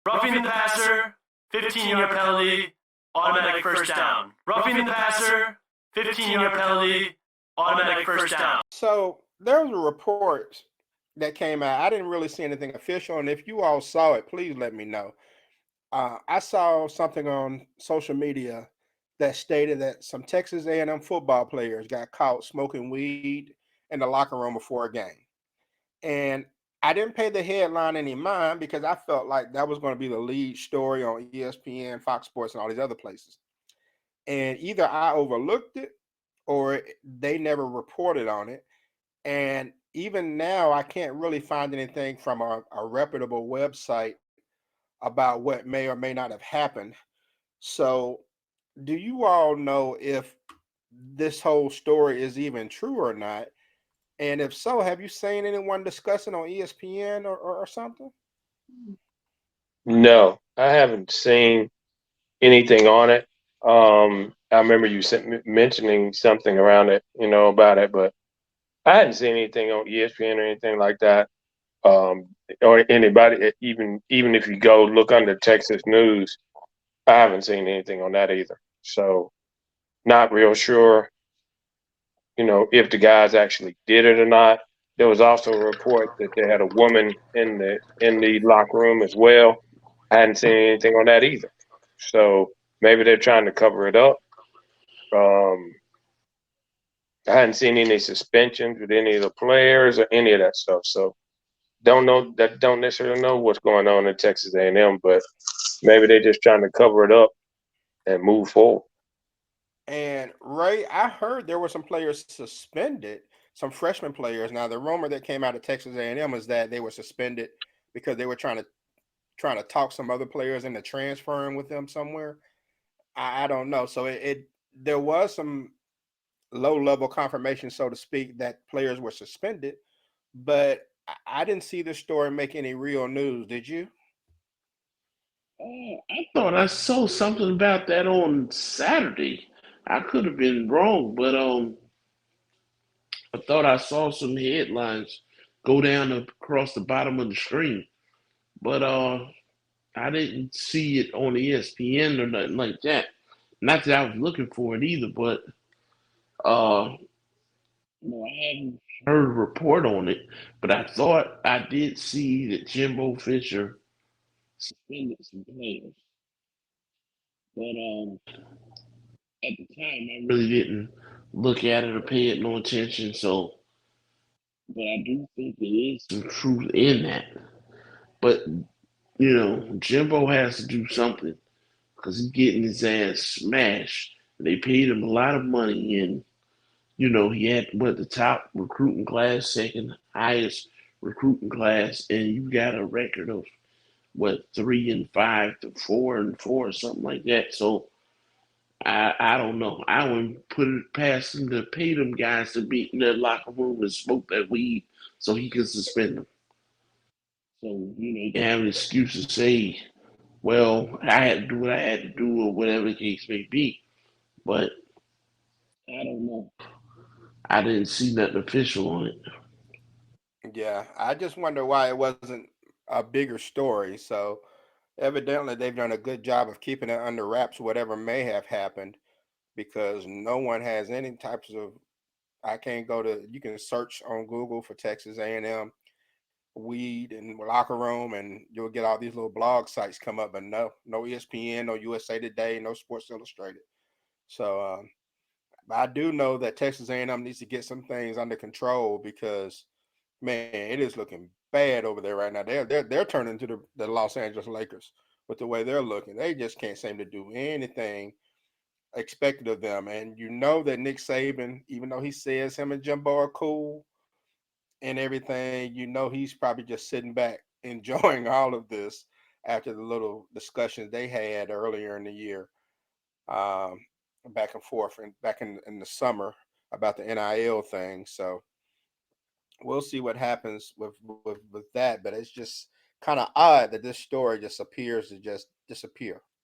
Roughing the passer, 15-yard penalty, automatic first down. Roughing the passer, 15-yard penalty, automatic first down. So there was a report that came out. I didn't really see anything official, and if you all saw it, please let me know. I saw something on social media that stated that some Texas A&M football players got caught smoking weed in the locker room before a game. And I didn't pay the headline any mind because I felt like that was going to be the lead story on ESPN, Fox Sports, and all these other places. And either I overlooked it or they never reported on it. And even now, I can't really find anything from a reputable website about what may or may not have happened. So, do you all know if this whole story is even true or not? And if so, have you seen anyone discussing on ESPN or something? No, I haven't seen anything on it. I remember you mentioning something around it, about it, but I hadn't seen anything on ESPN or anything like that. Or anybody, even if you go look under Texas news, I haven't seen anything on that either. So not real sure, if the guys actually did it or not. There was also a report that they had a woman in the locker room as well. I hadn't seen anything on that either. So maybe they're trying to cover it up. Um, I hadn't seen any suspensions with any of the players or any of that stuff. So don't necessarily know what's going on in Texas A&M, but maybe they're just trying to cover it up and move forward. And Ray, I heard there were some players suspended, some freshman players. Now, the rumor that came out of Texas A&M is that they were suspended because they were trying to talk some other players into transferring with them somewhere. I don't know. So it there was some low level confirmation, so to speak, that players were suspended, but I didn't see this story make any real news. Did you? Oh, I thought I saw something about that on Saturday. I could have been wrong, but I thought I saw some headlines go down across the bottom of the screen. But I didn't see it on ESPN or nothing like that. Not that I was looking for it either, but uh, no, I hadn't heard a report on it. But I thought I did see that Jimbo Fisher suspended some players. But at the time, I really didn't look at it or pay it no attention. So, but I do think there is some truth in that. But Jimbo has to do something because he's getting his ass smashed. They paid him a lot of money, and he had what the top recruiting class, second highest recruiting class, and you got a record of what 3-5 to 4-4, something like that. So I don't know. I wouldn't put it past him to pay them guys to be in their locker room and smoke that weed so he can suspend them. So you have an excuse to say, well, I had to do what I had to do, or whatever the case may be. But I don't know. I didn't see nothing official on it. Yeah, I just wonder why it wasn't a bigger story. So evidently they've done a good job of keeping it under wraps, whatever may have happened, because no one has any types of. I can't go to. You can search on Google for Texas A&M weed and locker room, and you'll get all these little blog sites come up, but no ESPN, no USA Today, no Sports Illustrated. So I do know that Texas A&M needs to get some things under control because man, it is looking bad over there right now. They're turning into the Los Angeles Lakers with the way they're looking. They just can't seem to do anything expected of them. And you know that Nick Saban, even though he says him and Jimbo are cool and everything, you know he's probably just sitting back enjoying all of this after the little discussions they had earlier in the year, um, back and forth and back in the summer about the NIL thing. So we'll see what happens with that. But it's just kind of odd that this story just appears to just disappear.